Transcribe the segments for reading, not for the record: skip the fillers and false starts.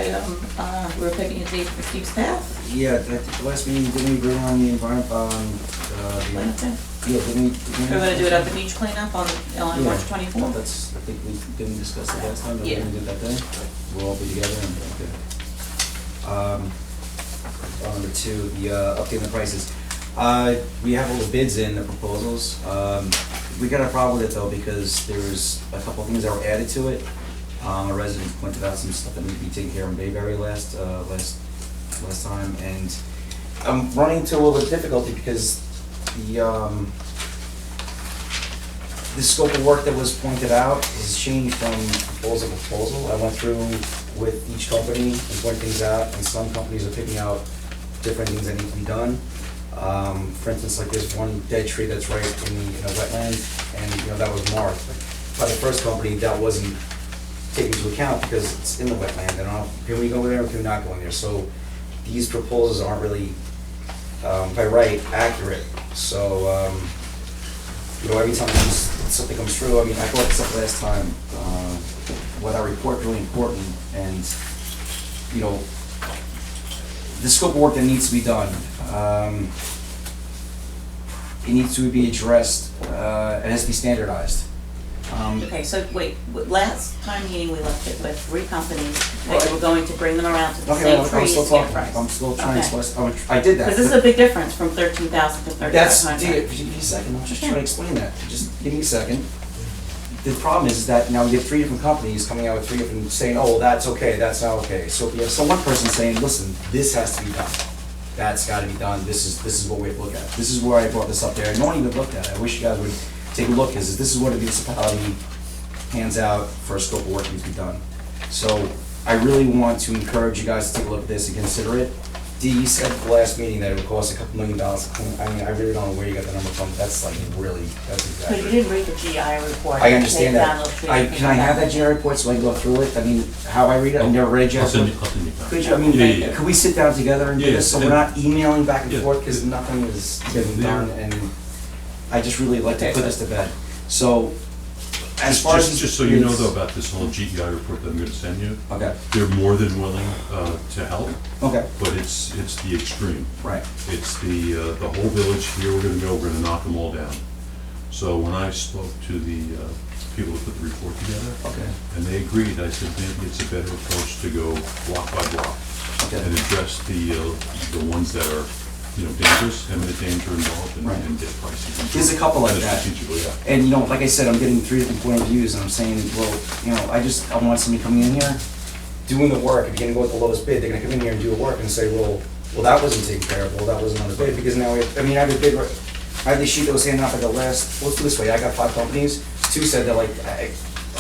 item, we were picking a date for Steve's Path. Yeah, I think the last meeting, didn't we agree on the environment, Cleanup day. yeah, didn't we? We're gonna do it at the beach cleanup on March Well, 24th. that's, I think we didn't discuss it last time, but we're Yeah. gonna do it that day. We'll all be together and, okay. Number two, the, updating the prices. We have all the bids in, the proposals. We got a problem with it though, because there's a couple of things that were added to it. A resident pointed out some stuff that needed to be taken care of in Bayberry last time, and I'm running into a little bit of difficulty because the scope of work that was pointed out has changed from proposal to proposal. I went through with each company and pointed things out, and some companies are picking out different things that need to be done. For instance, like there's one dead tree that's right in a wetland, and that was marked. By the first company, that wasn't taken into account because it's in the wetland, and can we go in there or can we not go in there? So these proposals aren't really, by right, accurate. So, every time something comes through, I brought this up last time, what I report really important, and, the scope of work that needs to be done, it needs to be addressed, it has to be standardized. Okay, so wait, last time meeting, we left it with 3 companies that you were going to bring them around to the Okay, same I'm trees, still to get talking, price. I'm still trying Okay. to, I did that. Because this is a big difference from 13,000 to 3,500. Give me a second, I'm just trying to explain that, just give me a second. The problem is that now we get 3 different companies coming out with 3 different, saying, oh, that's okay, that's not okay. So if you have one person saying, listen, this has to be done, that's gotta be done, this is what we have to look at. This is where I brought this up there, no one even looked at it, I wish you guys would take a look, because this is what a municipality hands out for a scope of work needs to be done. So I really want to encourage you guys to take a look at this and consider it. Dee, you said at the last meeting that it would cost a couple $1 million to clean. I really don't know where you got the number from. That's like really, that's Because you exactly. didn't read the GI report. I understand Take down that. those trees Can and I have come that back. GI report so I can go through it? How I read it, I've never read GI I'll send report. you back. Could you, Yeah. could we sit down together and do Yeah, this, so we're and- not emailing back and Yeah. forth, because nothing is getting There. done, and I just really like to Okay, put so- this to bed. So, as far as. Just so you know bids- though about this whole GEI report that I'm gonna send you, Okay, they're more than willing to help, okay, but it's the extreme. right, It's the whole village, here we're gonna go, we're gonna knock them all down. So when I spoke to the people that put the report together, okay, and they agreed, I said maybe it's a better approach to go block by block okay. and address the ones that are, dangerous, imminent danger involved, Right. and get prices. There's a couple like that. Strategically, yeah. And like I said, I'm getting 3 different point of views, and I'm saying, well, I want somebody coming in here, doing the work. If you're gonna go with the lowest bid, they're gonna come in here and do the work and say, well, that wasn't taken care of, well, that wasn't on the bid, because now I have a bid, I have the sheet that was handed out by the last, let's do it this way, I got 5 companies, 2 said that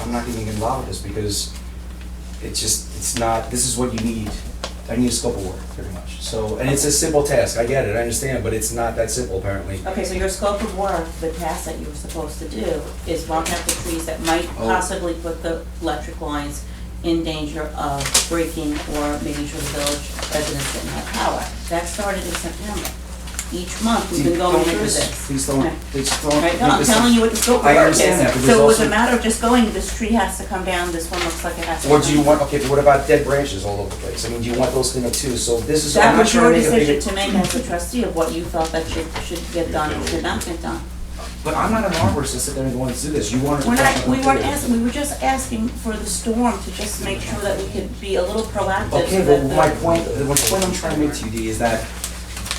I'm not getting involved with this, because it's not, this is what you need. I need a scope of work, pretty much. So, and it's a simple task, I get it, I understand, but it's not that simple apparently. Okay, so your scope of work, the task that you were supposed to do, is mark out the trees that might Oh. possibly put the electric lines in danger of breaking or making sure the village residents didn't have power. That started in September. Each month, we've been going through this. Please don't, Okay. please don't. Right, no, I'm telling you what the scope of I work is. understand that, but So there's it was a also- matter of just going, this tree has to come down, this one looks like it has to come Or down. do you want, okay, but what about dead branches all over the place? Do you want those cleaned up too? So this is, I'm That not was trying your to make a decision big. to make as a trustee of what you felt that should get done and should not get done. But I'm not an arborist to sit there and go and do this. You want to. We weren't asking, we were just asking for the storm to just make sure that we could be a little proactive. Okay, so but that my the- point I'm trying to make to you, Dee, is that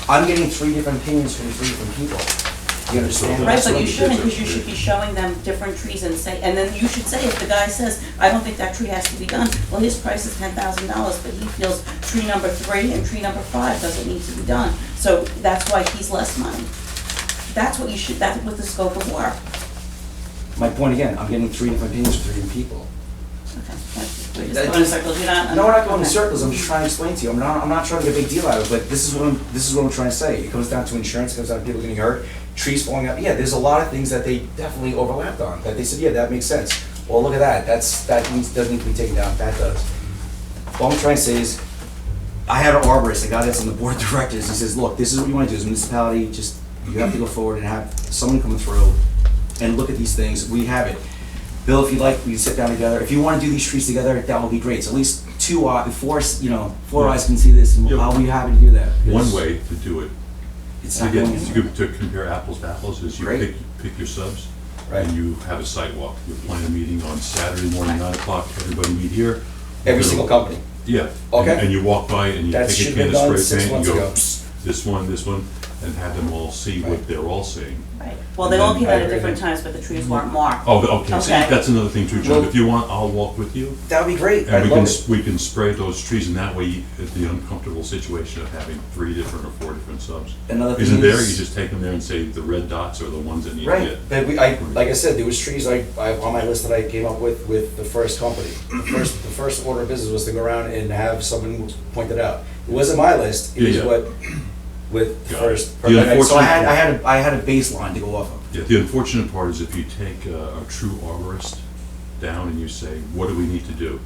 I'm getting 3 different opinions from 3 different people. You understand? Right, That's but what you we shouldn't, did because you this should be showing them different trees and then you should say, if the guy says, I don't think that tree has to be done, well, his price is $10,000, but he feels tree number 3 and tree number 5 doesn't need to be done. So that's why he's less money. That's what you should, that's with the scope of work. My point again, I'm getting 3 different opinions from 3 different people. Okay, we're That just going in just- circles, you're not. No, we're not going in okay. circles, I'm just trying to explain to you, I'm not trying to make a big deal out of it, but this is what I'm trying to say. It comes down to insurance, it comes down to people getting hurt, trees falling out, yeah, there's a lot of things that they definitely overlapped on, that they said, yeah, that makes sense. Well, look at that, doesn't need to be taken down, that does. All I'm trying to say is, I had an arborist, a guy that's on the board of directors, he says, look, this is what you wanna do as a municipality, you have to go forward and have someone come through and look at these things, we have it. Bill, if you'd like, we can sit down together. If you want to do these trees together, that would be great. So at least four eyes can see this, and Yeah. I'll be happy to do that. One because way to do it, It's not going anywhere. to compare apples to apples, is you Great. pick your subs, Right. and you have a site walk. You plan a meeting on Saturday morning, 9 o'clock, everybody meet here. Every single company. Yeah. Okay. And you walk by and you That take a should can have of been done spray 6 paint and months go, ago. this one, and have them all see what Right. they're all seeing. Right. Well, they all came I out at agree. different times, but the trees weren't marked. Oh, okay, see, Okay. that's another thing too, John. Well- If you want, I'll walk with you. That would be great. And I'd we love can, it. we can spray those trees, and that way, the uncomfortable situation of having 3 different or 4 different subs Another thing isn't there. You is- just take them there and say the red dots are the ones that need to Right, get. but like I said, there was trees I on my list that I came up with the first company. The first order of business was to go around and have someone point it out. It wasn't my list, it was Yeah, yeah. what, with the Got it. first. The So unfortunate- I had a baseline to go off of. Yeah, the unfortunate part is if you take a true arborist down and you say, what do we need to do?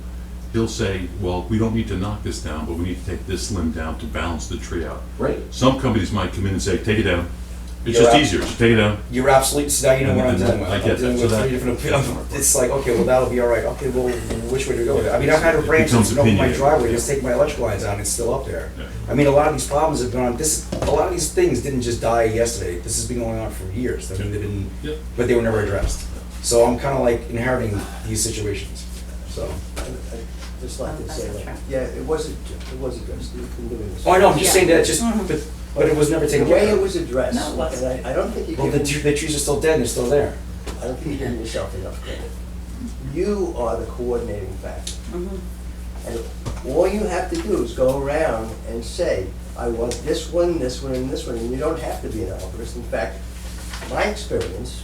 He'll say, well, we don't need to knock this down, but we need to take this limb down to balance the tree out. Right. Some companies might come in and say, take it down. It's You're just out. easier, just take it down. You're absolutely, so now you know what I'm And dealing with. I I'm get dealing that. with So 3 that- different opinions. It's like, okay, well, that'll be all right. Okay, well, which way to go with it? I mean, I've had a It branch becomes that's been over my opinionated. driveway, just take my electrical lines out, and it's still up there. Yeah. I mean, a lot of these problems have gone, a lot of these things didn't just die yesterday. This has been going on for years. I mean, they've been, Yep. but they were never addressed. So I'm kind of like inheriting these situations, so. I'd just like to That's say not that, true. yeah, it was addressed, you've been doing this. Oh, I know, I'm just Yeah. saying that, just, Mhm. but it was never The taken way care it of. was addressed, No, it wasn't. and I don't think you Well, give, the trees are still dead and they're still there. I don't think you're giving yourself enough credit. You are the coordinating factor. Mhm. And all you have to do is go around and say, I want this one, this one, and this one, and you don't have to be an arborist. In fact, my experience,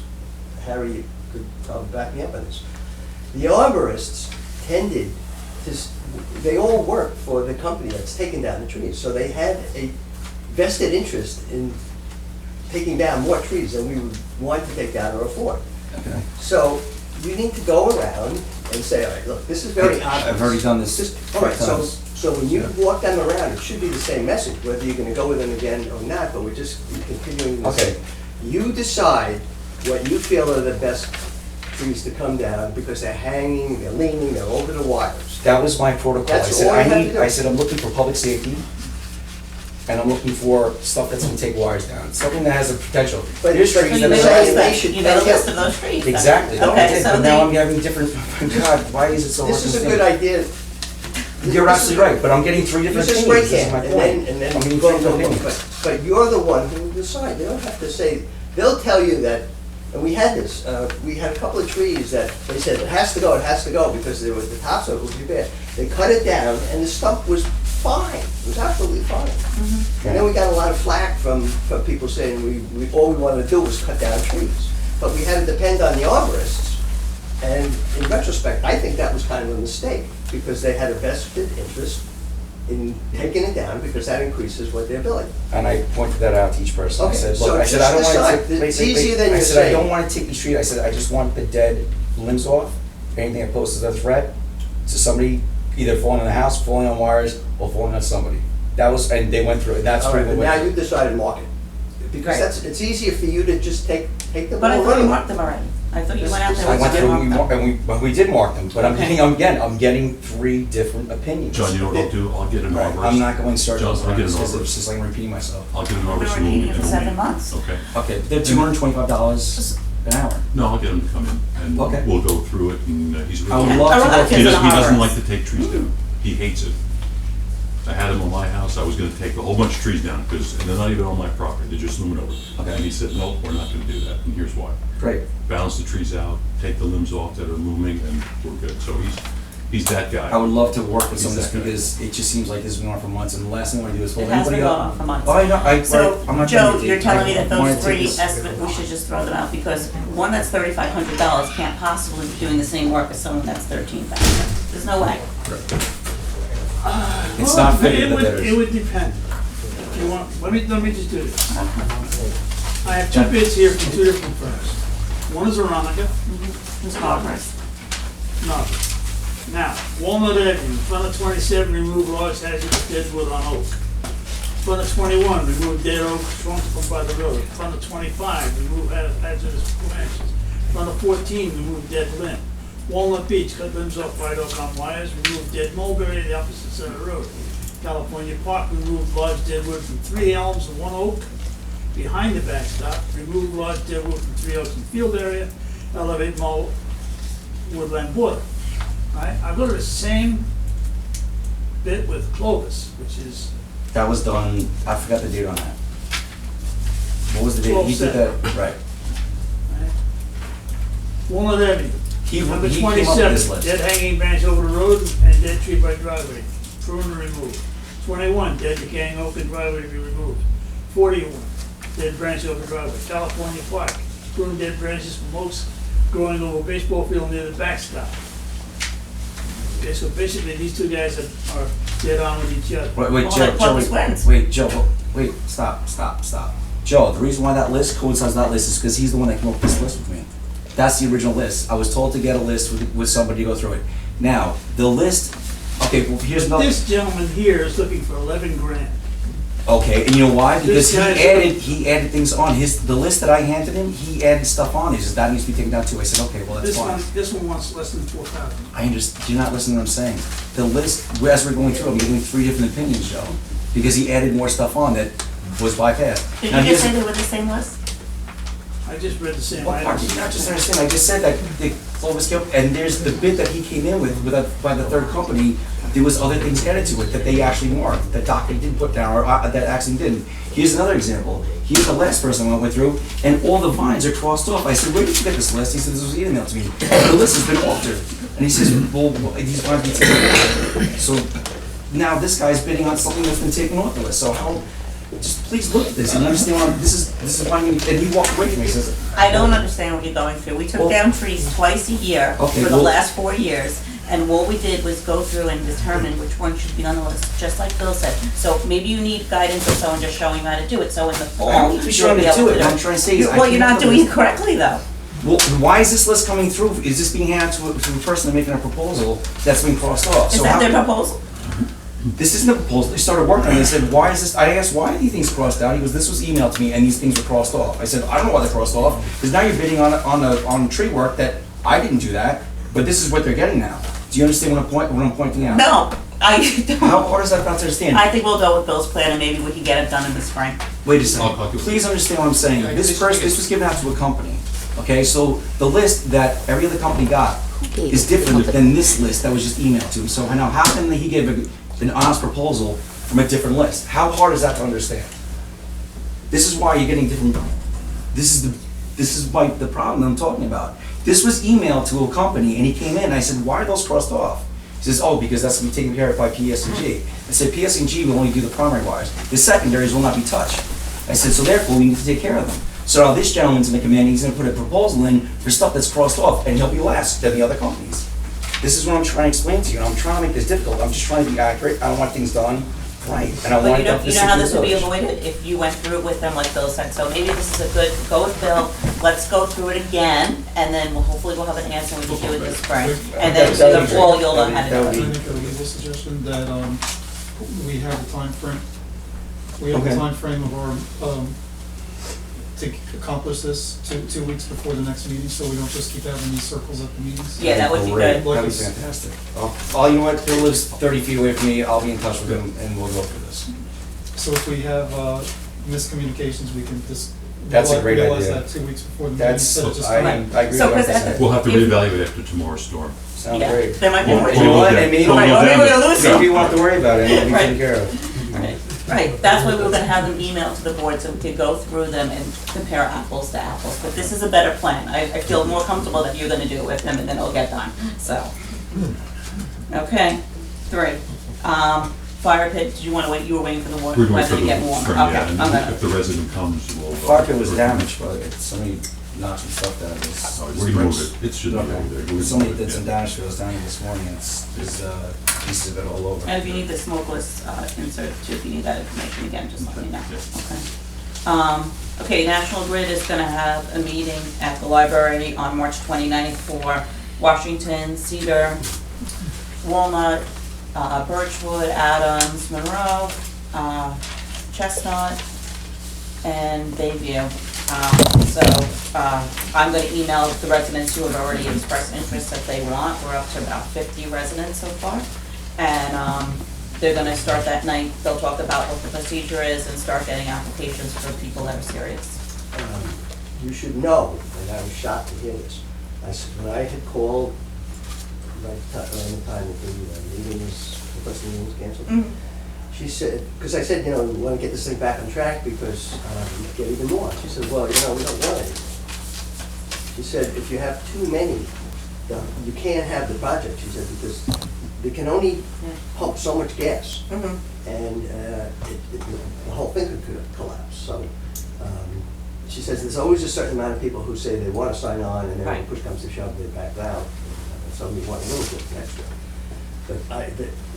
Harry could probably back me up on this, the arborists tended to, they all worked for the company that's taking down the trees, so they had a vested interest in taking down more trees than we would want to take down or afford. Okay. So you need to go around and say, all right, look, this is very obvious. I've already done this Just- All right, so, 5 times. so when you walk them around, it should be the same message, whether you're gonna go with them again or not, but we're just continuing this. Okay. You decide what you feel are the best trees to come down, because they're hanging, they're leaning, they're over the wires. That was my protocol. That's I said, all you have to need, do. I said, I'm looking for public safety, and I'm looking for stuff that's gonna take wires down, something that has a potential. But There's but trees So you you that made are a say list they then, should you made a tell you. list of those trees then. Exactly, no, I Okay, did, so but now I'm they, having different, God, why is it so hard This to is a think? good idea. You're absolutely right, but I'm getting 3 different This is opinions, great, this is my Ken, point. and then I'm getting go 3 different along. opinions. But you're the one who will decide. You don't have to say, they'll tell you that, and we had this, we had a couple of trees that they said, it has to go, because there was, the tops of it was too bad. They cut it down, and the stump was fine, it was absolutely fine. And then we got a lot of flack from people saying all we wanted to do was cut down trees. But we had to depend on the arborists, and in retrospect, I think that was kind of a mistake, because they had a vested interest in taking it down, because that increases what they're billing. And I pointed that out to each person. I Okay, said, so look, I said, I don't just wanna decide. take. It's easier than I you're said, I saying. don't wanna take these trees, I said, I just want the dead limbs off. Anything that poses a threat to somebody, either falling in the house, falling on wires, or falling on somebody. That was, and they went through it, that's All where right, we but now went. you decided market. Because Right. it's easier for you to just take the but I ball thought you running. marked them already. I thought you went out there I and went did through, mark and them. but we did mark them, but I'm Okay. getting, I'm getting 3 different opinions. John, you know what I'll do? I'll get an Right, arborist. I'm not going to start John, those I'll get an because it's arborist. just like I'm repeating myself. I'll get an We've arborist been and repeating it we'll for 7 meet. months. Okay. Okay, they're $225 an hour. No, I'll get him to come in, and Okay. we'll go through it, and he's I would really, love to A lot of go he kids through. are doesn't arborist. like to take trees down. He hates it. I had him on my house, I was gonna take a whole bunch of trees down, because, and they're not even on my property, they're just looming over. Okay. And he said, no, we're not gonna do that, and here's why. Great. Balance the trees out, take the limbs off that are looming, and we're good. So he's that guy. I would love to work with some of this He's that guy. because it just seems like this has been on for months, and the last thing I want to do is hold It has anybody been up. going on for months. Oh, I know, So, I'm not trying Joe, to take- you're telling me I that wanna those take 3 this- estimates, we should just throw them out, because one that's $3,500 can't possibly be doing the same work as someone that's $13,000. There's no way. It's Well, not fair to it the would- bidders. It would depend. If you want, let me just do this. I have 2 bids here from 2 different firms. One is Aronica, Who's an arborist? no. Now, Walnut Avenue, front of 27, remove large hazardous dead wood on oak. Front of 21, remove dead oak shrunk from by the road. Front of 25, remove hazardous branches. Front of 14, remove dead limb. Walnut Beach, cut limbs off white oak on wires, remove dead mulberry at the opposite side of the road. California Park, remove large dead wood from 3 elms and 1 oak behind the backstop, remove large dead wood from 3 oaks in field area, elevate mulch woodland border. Right, I go to the same bit with Clovis, which is That was done, I forgot the date on that. What was the date? He did that, right. right? Walnut Avenue. He Number came up with 27, this list. dead hanging branch over the road and dead tree by driveway, prune and remove. 21, dead decaying oak and driveway to be removed. 41, dead branch over driveway. California Park, prune dead branches from oaks growing over baseball field near the backstop. Okay, so basically these two guys are dead on with each other. Wait, Well, Joe, like Clovis Joe, wins. wait, Joe, wait, stop. Joe, the reason why that list coincides with that list is because he's the one that came up with this list with me. That's the original list. I was told to get a list with somebody to go through it. Now, the list, okay, well, here's another. This gentleman here is looking for 11 grand. Okay, and you know why? Because This guy's- he added things on the list that I handed him, he added stuff on. He says, that needs to be taken down too. I said, okay, well, that's fine. This one wants less than 4,000. I understand, you're not listening to what I'm saying. The list, as we're going through, I'm giving 3 different opinions, Joe, because he added more stuff on that was bypassed. Did Now, you here's- just say they were the same list? I just read the same What part items. did you not just understand? I just said that the Clovis Kill, and there's the bid that he came in with by the third company, there was other things added to it that they actually marked, that Doctor didn't put down, or that actually didn't. Here's another example. Here's the last person I went through, and all the vines are crossed off. I said, where did you get this list? He said, this was emailed to me. The list has been altered. And he says, well, these vines be taken off. So now this guy's bidding on something that's been taken off the list. So how, just please look at this and understand what this is why, and he walked away from me, he says, I don't understand what you're going through. We took Well- down trees twice a year Okay, for the well- last 4 years. And what we did was go through and determine which one should be on the list, just like Bill said. So maybe you need guidance of someone just showing you how to do it, so in the fall, I don't need to be you'll showing be you to able do to it. What I'm trying to say is I Well, you're came up not with doing this- it correctly, though. well, why is this list coming through? Is this being handed to a person making a proposal that's been crossed off? Is So that how- their proposal? This isn't a proposal. They started working on it. They said, why is this? I asked, why are these things crossed out? He goes, this was emailed to me and these things were crossed off. I said, I don't know why they're crossed off, because now you're bidding on tree work that I didn't do that, but this is what they're getting now. Do you understand what I'm pointing out? No, I How don't. hard is that not to understand? I think we'll go with Bill's plan and maybe we can get it done in the spring. Wait a I'll second. do it. Please understand what I'm saying. This was given out to a company. Okay, so the list that every other company got is different than this list that was just emailed to him. So now how can he give an honest proposal from a different list? How hard is that to understand? This is why you're getting different, this is like the problem that I'm talking about. This was emailed to a company and he came in and I said, why are those crossed off? He says, oh, because that's gonna be taken care of by PS&G. I said, PS&G will only do the primary wires. The secondaries will not be touched. I said, so therefore we need to take care of them. So now this gentleman's gonna come in, he's gonna put a proposal in for stuff that's crossed off and he'll be less than the other companies. This is what I'm trying to explain to you, and I'm trying to make this difficult. I'm just trying to be accurate. I don't want things done right, and I But want you it know, done. you know how this would be avoided if you went through it with them like Bill said. So maybe this is a good, go with Bill, let's go through it again, and then hopefully we'll have an answer and we can do it this spring. And then in the fall, you'll know how to do That it. would I make a legal suggestion that we have a time frame. We have Okay. a time frame of our, to accomplish this 2 weeks before the next meeting, so we don't just keep having these circles at the meetings. Yeah, that would be Great. good. That'd be fantastic. All you want, Bill lives 30 feet away from me, I'll be in touch with him, and we'll go through this. So if we have miscommunications, we can just That's a great realize idea. that 2 weeks before the meeting That's, instead of just. I agree So, with 'cause at the- 100%. We'll have to If- reevaluate after tomorrow's storm. Sounds Yeah, great. there might be more. You know what, and maybe, We'll Right, go or maybe down. we're gonna lose maybe some. you won't have to worry about it, it'll be Right. taken care of. Right, that's why we were gonna have them email to the board so we could go through them and compare apples to apples. But this is a better plan. I feel more comfortable that you're gonna do it with him and then it'll get done, so. Okay, 3. Fire pit, did you wanna wait, you were waiting for the We're going weather for to the get warmer? spring, Okay, yeah, I'm and gonna, if the resident comes, we'll. Fire pit was damaged, but somebody knocked some stuff down. We're gonna move it, it should be over there. We're gonna Somebody move it, did some yeah. damage to us down here this morning, there's pieces of it all over. and if you need the smokeless insert too, if you need that information again, just let me know, Yeah. okay? Okay, National Grid is gonna have a meeting at the library on March 29th for Washington, Cedar, Walnut, Birchwood, Adams, Monroe, Chestnut, and Bayview. I'm gonna email the residents who have already expressed interest that they want. We're up to about 50 residents so far. And they're gonna start that night. They'll talk about what the procedure is and start getting applications for people that are serious. You should know, and I was shocked to hear this, when I had called, around the time that the meeting was, the first meeting was canceled, she said, because I said, we want to get this thing back on track because we get even more. She said, well, we don't want it. She said, if you have too many, you can't have the project, she said, because they can only pump so much gas. And the whole thing could collapse. So she says there's always a certain amount of people who say they want to sign on, and then when push comes to shove, they back down. Some want a little bit extra. But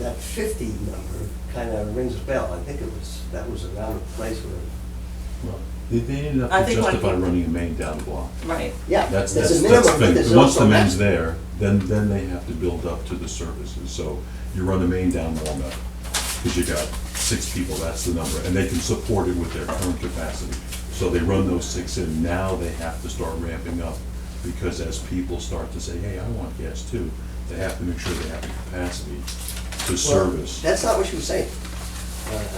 that 50 number kind of rings a bell. I think that was around the place where. Well, they ended up I to think when justify people- running a main down the block. Right. Yeah, That's there's a the minimum, but thing. there's Once the also main's maximum. there, then they have to build up to the services. So you run the main down long enough, because you got 6 people, that's the number, and they can support it with their current capacity. So they run those 6 in, now they have to start ramping up, because as people start to say, hey, I want gas too, they have to make sure they have the capacity to service. That's not what she was saying.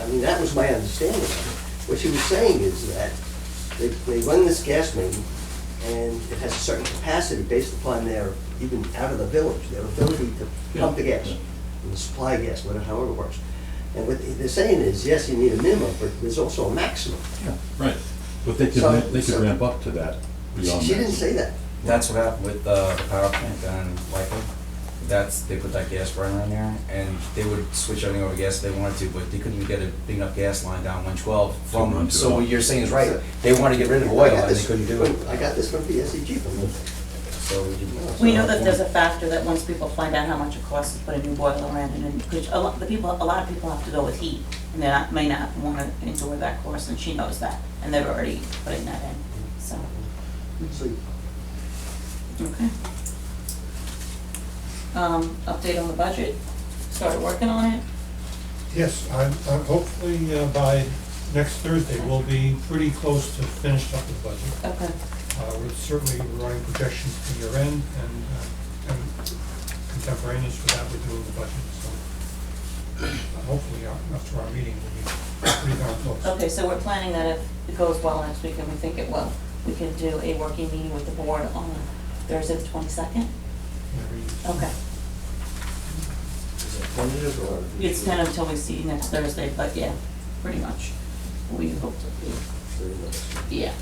I mean, that was my understanding of it. What she was saying is that they run this gas main, and it has a certain capacity based upon their, even out of the village, their ability to pump the gas, and supply gas, whatever, however it works. And what they're saying is, yes, you need a minimum, but there's also a maximum. Yeah, right. But they could ramp up to that beyond that. She didn't say that. That's what happened with the power plant down in Whitewood. They put that gas burner in there, and they would switch everything over to gas if they wanted to, but they couldn't even get a big enough gas line down 112 run from, to so it. what you're saying is right. They wanted to get rid of oil, and they couldn't do it. I got this from PSEG from them. So we didn't know. We know that there's a factor that once people find out how much it costs to put a new boiler in, and because a lot of people have to go with heat, and they may not want to endure that cost, and she knows that, and they're already putting that in, so, So okay. Update on the budget, started working on it? Yes, I'm hopefully by next Thursday, we'll be pretty close to finished up with the budget. Okay. We're certainly running projections to year end and contemporaneous with that, we're doing the budget, so hopefully after our meeting, we'll be pretty darn close. Okay, so we're planning that if it goes well next week, and we think it will, we can do a working meeting with the board on Thursday the 22nd? Okay. is it tentative or? It's kind of until we see you next Thursday, but yeah, pretty much. We hope to, yeah.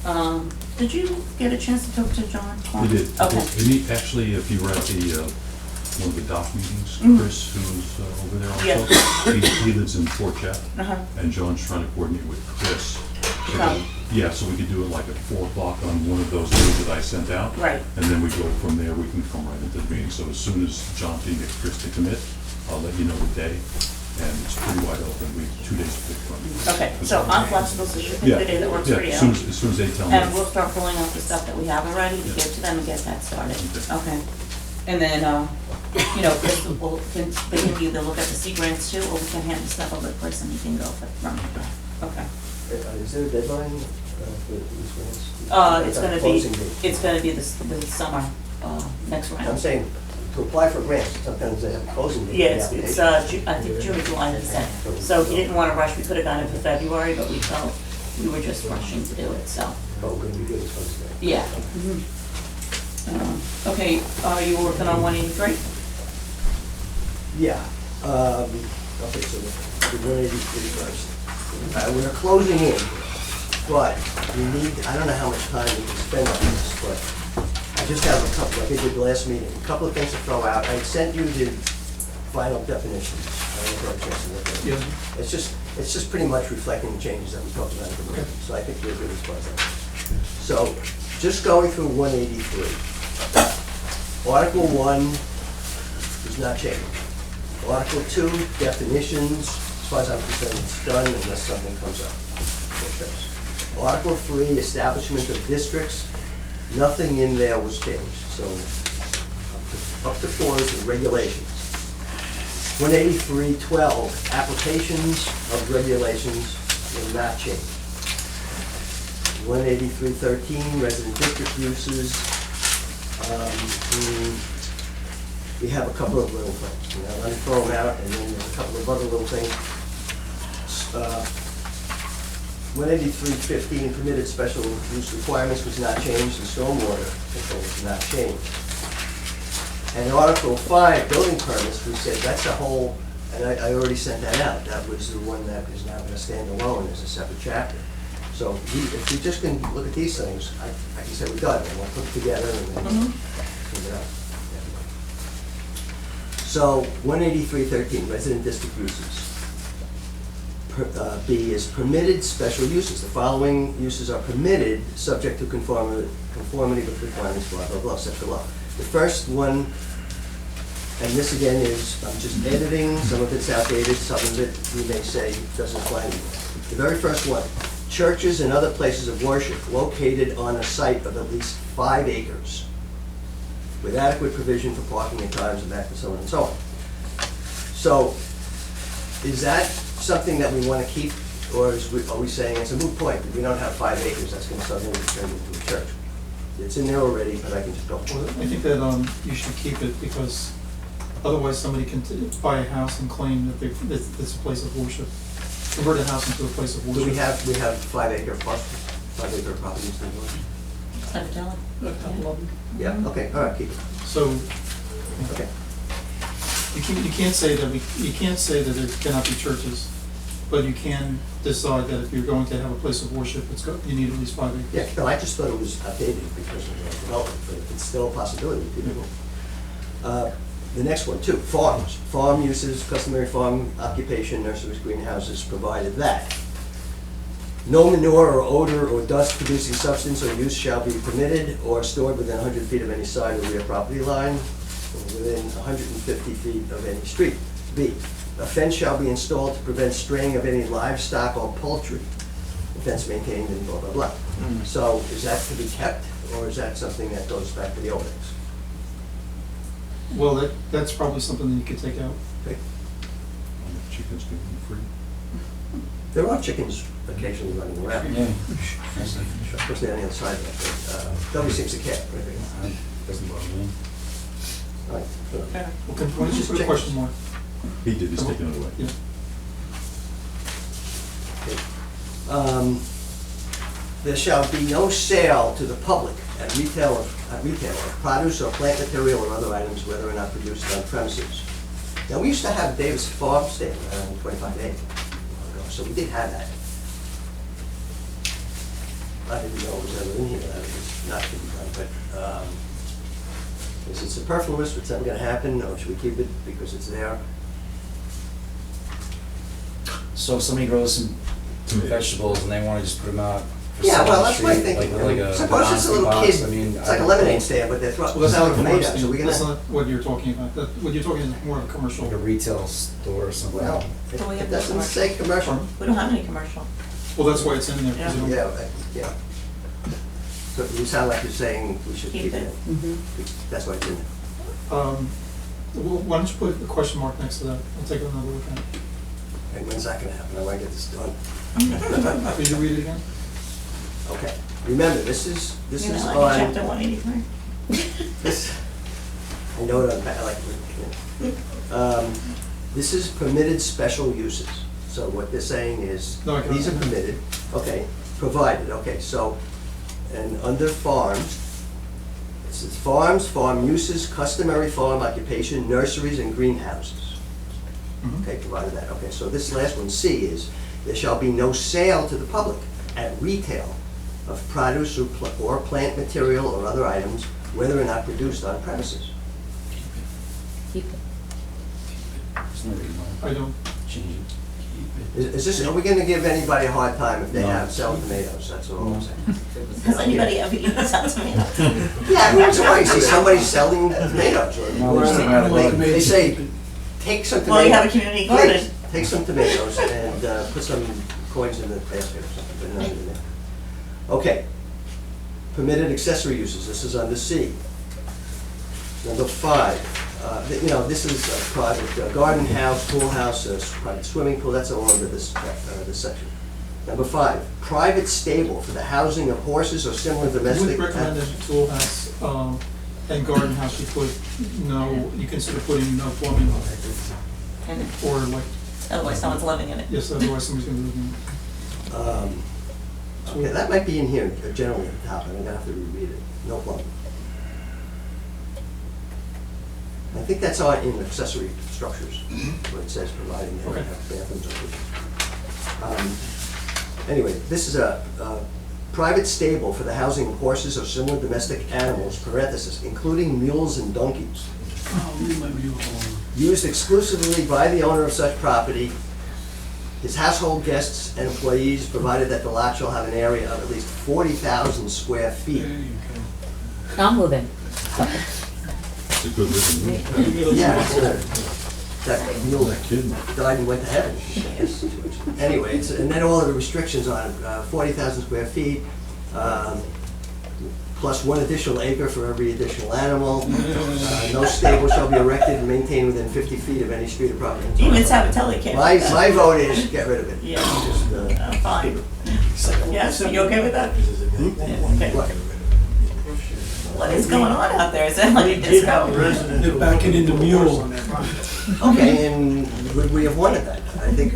Okay. Did you get a chance to talk to John? They did. Okay. And he, actually, if you were at the, one of the dock meetings, Chris, who's over there also, Yeah. he lives in Fort Chat, Uh-huh. and John's trying to coordinate with Chris. So Come. that- Yeah, so we could do it like at 4 o'clock on one of those days that I sent out. Right. And then we go from there, we can come right into the meeting. So as soon as John can get Chris to commit, I'll let you know the day, and it's pretty wide open. We have 2 days to pick from. Okay, so I'm flexible, so you pick Yeah, the day that works yeah, for you. as soon as they tell me. And we'll start pulling out the stuff that we have already to give to them and get that started. Okay. Okay. And then, Chris will continue to look at the sea grants too, or we can hand the stuff over to Chris and he can go from there. Okay. Is there a deadline for these grants? It's gonna be the summer, next round. I'm saying, to apply for grants, sometimes they have a closing date. Yeah, for the it's, application. I think June or July, they said. So he didn't wanna rush, we could've gone it for February, but we felt we were just rushing to do it, so, But we're gonna be good as far as that. yeah. Okay, are you working on 183? Yeah, okay, so the 183 first. We're closing in, but we need, I don't know how much time we can spend on this, but I just have a couple, like I did the last meeting, a couple of things to throw out. I sent you the final definitions. I don't know if you had a chance to look at it. Yeah. It's just pretty much reflecting the changes that we talked about at the meeting, so I think we're good as far as that. So, just going through 183. Article 1 is not changing. Article 2, definitions, as far as I'm concerned, it's done unless something comes up. Okay. Article 3, establishment of districts, nothing in there was changed, so up to 4 is the regulations. 183.12, applications of regulations will not change. 183.13, resident district uses. We have a couple of little things, let me throw them out, and then there's a couple of other little things. 183.15, permitted special use requirements was not changed, and stormwater control was not changed. And Article 5, building permits, we said that's a whole, and I already sent that out. That was the one that is now gonna stand alone as a separate chapter. So if we just can look at these things, I can say we're done, and we'll put it together and then figure it out. So 183.13, resident district uses. B is permitted special uses. The following uses are permitted, subject to conformity with requirements, blah, blah, blah, et cetera. The first one, and this again is, I'm just editing, some of it's outdated, some of it we may say doesn't apply anymore. The very first one, churches and other places of worship located on a site of at least 5 acres with adequate provision for parking at times and back to so on and so on. So, is that something that we want to keep, or are we saying it's a moot point? If we don't have 5 acres, that's going to suddenly turn into a church. It's in there already, but I can just go. Well, I think that you should keep it, because otherwise somebody can buy a house and claim that it's a place of worship. Convert a house into a place of worship. Do we have 5 acre parcels, 5 acre properties in the village? Evidently. A couple of them. Yeah, okay, all right, keep it. So, Okay. you can't say that there cannot be churches, but you can decide that if you're going to have a place of worship, you need at least 5 acres. Yeah, no, I just thought it was updated because of the development, but if it's still a possibility, people will. The next one, 2, farms. Farm uses, customary farm occupation, nurseries, greenhouses, provided that no manure or odor or dust producing substance or use shall be permitted or stored within 100 feet of any side or rear property line or within 150 feet of any street. B, a fence shall be installed to prevent straying of any livestock or poultry. The fence maintained and blah, blah, blah. So is that to be kept, or is that something that goes back to the old days? Well, that's probably something that you could take out. Okay. Chickens can be free. There are chickens occasionally running around. Yeah. Of course, they're on the other side of that, but nobody seems to care. Doesn't bother me. All right. Fair. Well, why don't you put a question mark? He did, he's taking it away. Yeah. There shall be no sale to the public at retail of produce or plant material or other items, whether or not produced on premises. Now, we used to have Davis Farm stand around 25 acres ago, so we did have that. I didn't know it was ever in here, that it was not to be done, but is it superfluous, what's that gonna happen, or should we keep it because it's there? So if somebody grows some vegetables and they wanna just put them out for Yeah, sale on well, the that's my street, thinking. like a Suppose it's a little box, kid, I mean, it's like a lemonade stand, but they're Well, that's selling not a commercial. tomatoes, are we That's gonna? not what you're talking about. What you're talking is more of a commercial. like a retail store or something. Well, So we it have doesn't this say commercial. We don't have any commercial. Well, that's why it's in there. 'Cause you don't- Yeah. So you sound like you're saying we should keep it. Mhm. That's why it's in there. Well, why don't you put a question mark next to that? I'll take another look at it. And when's that gonna happen? I wanna get this done. Did you read it again? Okay, remember, this is You know, like on, chapter 183. this, I know it on, this is permitted special uses. So what they're saying is, No, I got these are it. permitted, okay, provided, okay, so, and under farms, it says farms, farm uses, customary farm occupation, nurseries and greenhouses. Mhm. Okay, provided that, okay, so this last one, C, is, there shall be no sale to the public at retail of produce or plant material or other items, whether or not produced on premises. Keep it. There's no reason why I don't. change it. Is this, are we gonna give anybody a hard time if they No. have sell tomatoes, that's all I'm saying? Has anybody ever eaten some tomatoes? Yeah, who's the see somebody selling tomatoes, No, or, there's no they say, take some tomatoes. Well, you have a community Please, garden. take some tomatoes and put some coins in the basket or something, but not in there. Okay. Permitted accessory uses, this is under C. Number 5, you know, this is a private garden house, pool house, private swimming pool, that's all under this section. Number 5, private stable for the housing of horses or similar I domestic. would recommend that tool house, and garden house, you put no, you consider putting no plumbing, And or like, otherwise someone's living in it. yes, otherwise somebody's gonna live in it. Okay, that might be in here generally at the top, I'm gonna have to reread it, no plumbing. I think that's all in accessory structures, where it says providing they Okay. have bathrooms or kitchens. Anyway, this is a private stable for the housing of horses or similar domestic animals, parenthesis, including mules and donkeys, used exclusively by the owner of such property, his household guests and employees, provided that the lot shall have an area of at least 40,000 square feet. I'm moving. It's a good living. Yeah, that mule That kid. died and went to heaven. Anyway, and then all of the restrictions on it, 40,000 square feet, plus 1 additional acre for every additional animal. No stable shall be erected and maintained within 50 feet of any street or property. Even Sabatelli can't. My, do that. my vote is get rid of it. Yeah. Just, Fine. Yes, you okay with that? Yeah, okay. what? What is going on out there? Is that like a Did have a disco? resident They're who backing into put mule. horse on their property. Okay, and would we have wanted that? I think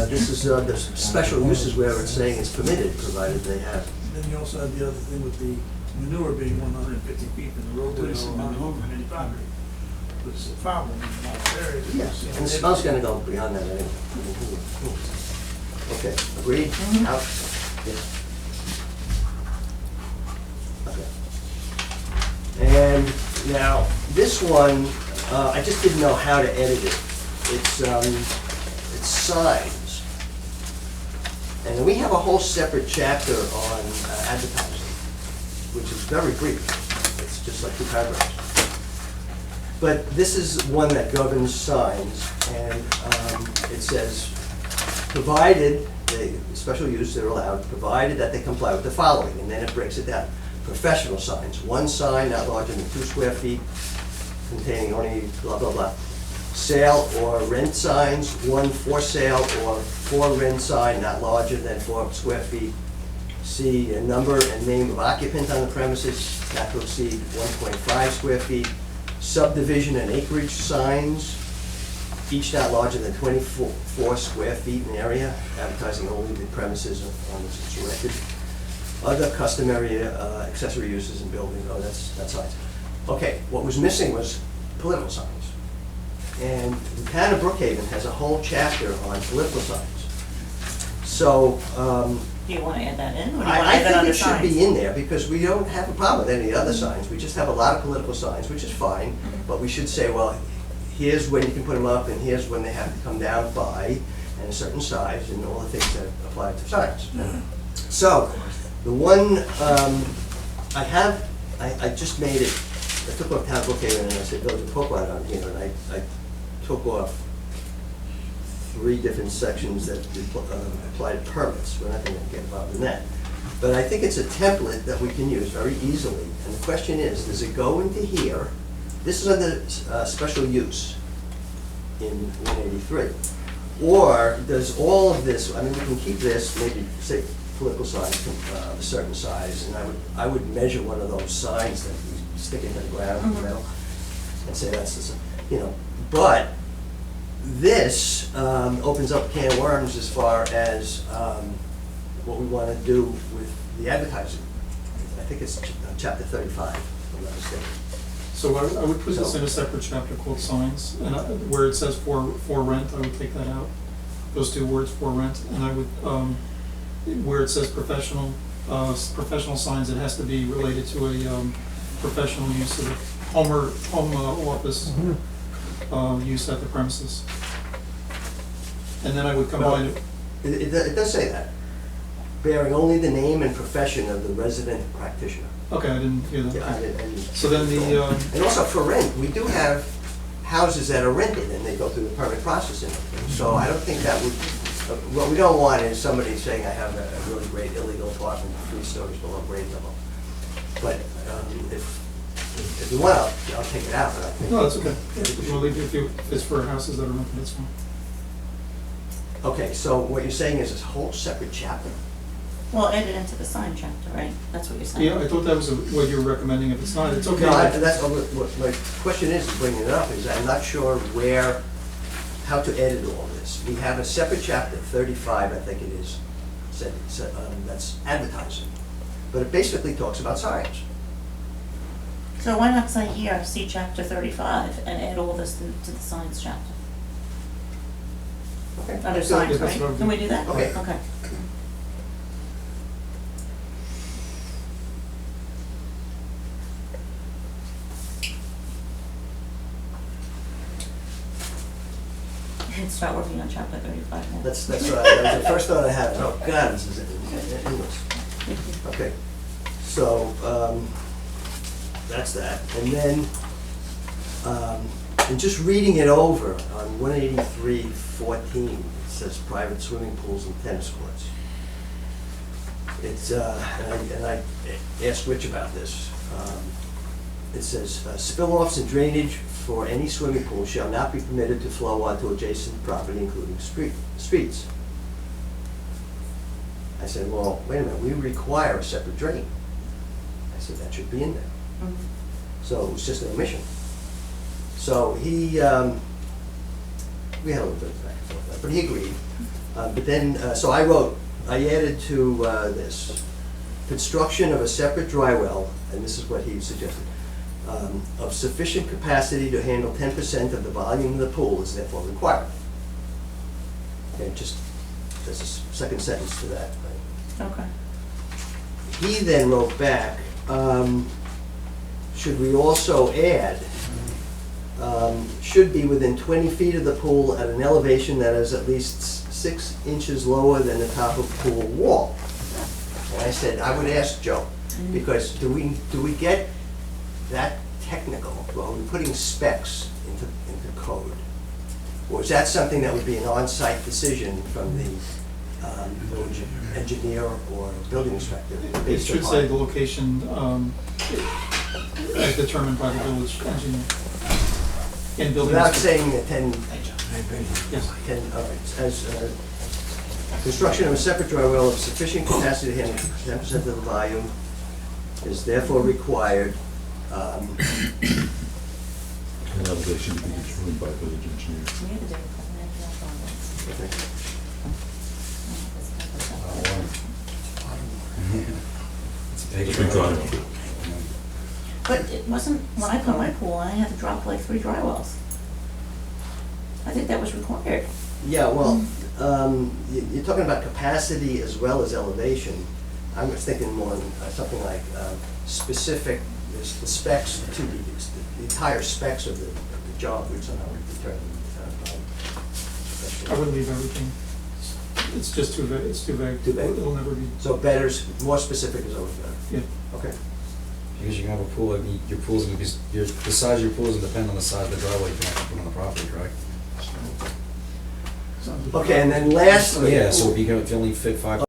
this is the special uses where it's saying it's permitted, provided they have. Then you also have the other thing with the manure being 150 feet from the roadway or on any property. Which is a problem in a lot of areas. Yeah, and the smell's gonna go beyond that anyway. Okay, agreed? Out? Yes. Okay. And now, this one, I just didn't know how to edit it. It's signs. And we have a whole separate chapter on advertising, which is very brief. It's just like 2 paragraphs. But this is one that governs signs, and it says, provided, special use, they're allowed, provided that they comply with the following, and then it breaks it down. Professional signs, 1 sign not larger than 2 square feet, containing only blah, blah, blah. Sale or rent signs, 1 for sale or for rent sign not larger than 4 square feet. C, a number and name of occupant on the premises, not to exceed 1.5 square feet. Subdivision and acreage signs, each not larger than 24 square feet in area, advertising only the premises on which it's erected. Other customary accessory uses in buildings, oh, that's signs. Okay, what was missing was political signs. And the town of Brookhaven has a whole chapter on political signs. So, Do you want to add that in, or do you want to I add that think under it should signs? be in there, because we don't have a problem with any other signs. We just have a lot of political signs, which is fine, but we should say, well, here's when you can put them up, and here's when they have to come down by, and a certain size, and all the things that apply to signs. So, the one, I just made it, I took off Town of Brookhaven, and I said, Village of Poquott on here, and I took off 3 different sections that apply to permits. We're not going to get involved in that. But I think it's a template that we can use very easily. And the question is, does it go into here? This is under special use in 183. Or does all of this, I mean, we can keep this, maybe say political signs of a certain size, and I would measure one of those signs that we stick into the ground in the middle and say that's the sign, you know. But this opens up a can of worms as far as what we want to do with the advertising. I think it's chapter 35, if I'm not mistaken. So I would put this in a separate chapter called signs, and where it says for rent, I would take that out. Those 2 words, for rent, and I would, where it says professional signs, it has to be related to a professional use of the home office use at the premises. And then I would combine it. It does say that, bearing only the name and profession of the resident practitioner. Okay, I didn't hear Yeah, that. and- So then the, And also for rent, we do have houses that are rented and they go through the permit processing. So I don't think that would, what we don't want is somebody saying, I have a really great illegal apartment 3 stories below grade level. But if If you want, I'll take it out, but I think. No, that's okay. We'll leave it if it's for houses that are rented, that's fine. Okay, so what you're saying is this whole separate chapter? Well, add it into the sign chapter, right? That's what you're saying. Yeah, I thought that was what you were recommending. If it's not, it's okay. No, that's, what my question is, bringing it up, is I'm not sure how to edit all this. We have a separate chapter, 35, I think it is, that's advertising. But it basically talks about signs. So why not say here, see chapter 35, and add all this to the signs chapter? Okay. Under Yeah, signs, that's right? what I'm Can we do that? Okay. Okay. And start working on chapter 35 now. That's what that was the first thought I had. Oh, God, this is endless. Okay, so, that's that. And then, in just reading it over, on 183:14, it says private swimming pools and tennis courts. It's, and I asked Rich about this. It says, spill-offs and drainage for any swimming pool shall not be permitted to flow onto adjacent property, including streets. I said, well, wait a minute, we require a separate drain. I said, that should be in there. Mhm. So it was just an omission. So he, we had a little bit of back and forth, but he agreed. But then, so I added to this, construction of a separate dry well, and this is what he suggested, of sufficient capacity to handle 10% of the volume of the pool is therefore required. Okay, just, there's a second sentence to that. Right? Okay. He then wrote back, should we also add, should be within 20 feet of the pool at an elevation that is at least 6 inches lower than the top of the pool wall. And I said, I would ask Joe, because do we get that technical when we're putting specs into code? Or is that something that would be an on-site decision from the village engineer or building inspector? It based should upon- say the location as determined by the village engineer. And building Without inspector. saying that 10, Yes. all right, as, construction of a separate dry well of sufficient capacity to handle 10% of the volume is therefore required. An elevation to be determined by village engineer. We have a different plan. Okay. It's a big It's been drawn up. But it wasn't, when I put my pool in, I had to drop like 3 dry wells. I think that was required. Yeah, well, you're talking about capacity as well as elevation. I was thinking more something like specific, the specs, the entire specs of the job, which somehow would determine. I would leave everything. It's just too vague, it's too vague. Too vague. It'll never be, So more specific is always better. yeah. Okay. Because you can have a pool, I mean, your pool's gonna be, the size of your pool is gonna depend on the size of the driveway you can actually put on the property, correct? Okay, and then lastly. Yeah, so if you can, if you only fit 5